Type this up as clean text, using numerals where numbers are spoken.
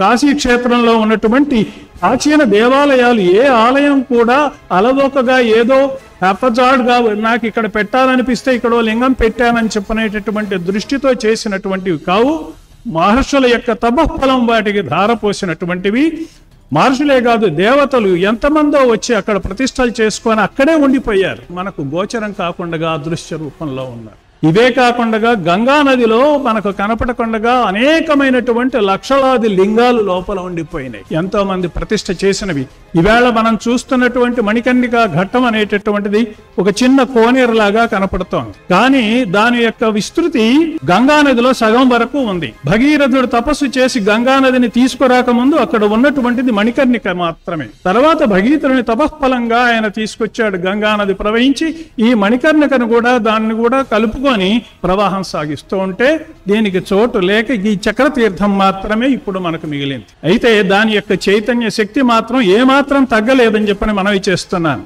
కాశీ క్షేత్రంలో ఉన్నటువంటి ప్రాచీన దేవాలయాలు ఏ ఆలయం కూడా అలవోకగా ఏదో అపజాడ్గా నాకు ఇక్కడ పెట్టాలనిపిస్తే ఇక్కడ లింగం పెట్టానని చెప్పనేటటువంటి దృష్టితో చేసినటువంటివి కావు. మహర్షుల యొక్క తపఫలం వాటికి ధారపోసినటువంటివి. మహర్షులే కాదు, దేవతలు ఎంతమందో వచ్చి అక్కడ ప్రతిష్టలు చేసుకొని అక్కడే ఉండిపోయారు, మనకు గోచరం కాకుండా అదృశ్య రూపంలో ఉన్నారు. ఇవే కాకుండా గంగా నదిలో మనకు కనపడకుండా అనేకమైనటువంటి లక్షలాది లింగాలు లోపల ఉండిపోయినాయి, ఎంతో మంది ప్రతిష్ఠ చేసినవి. ఈవేళ మనం చూస్తున్నటువంటి మణికర్ణిక ఘట్టం అనేటటువంటిది ఒక చిన్న కోనేరులాగా కనపడుతోంది, కానీ దాని యొక్క విస్తృతి గంగా నదిలో సగం వరకు ఉంది. భగీరథుడు తపస్సు చేసి గంగా నదిని తీసుకురాక ముందు అక్కడ ఉన్నటువంటిది మణికర్ణిక మాత్రమే. తర్వాత భగీరథుని తపఃఫలంగా ఆయన తీసుకొచ్చాడు, గంగా నది ప్రవహించి ఈ మణికర్ణికను కూడా దాన్ని కూడా కలుపుకొని ప్రవాహం సాగిస్తూ ఉంటే దీనికి చోటు లేక ఈ చక్రతీర్థం మాత్రమే ఇప్పుడు మనకు మిగిలింది. అయితే దాని యొక్క చైతన్య శక్తి మాత్రం ఏమాత్రం తగ్గలేదని చెప్పని మనవి చేస్తున్నాను.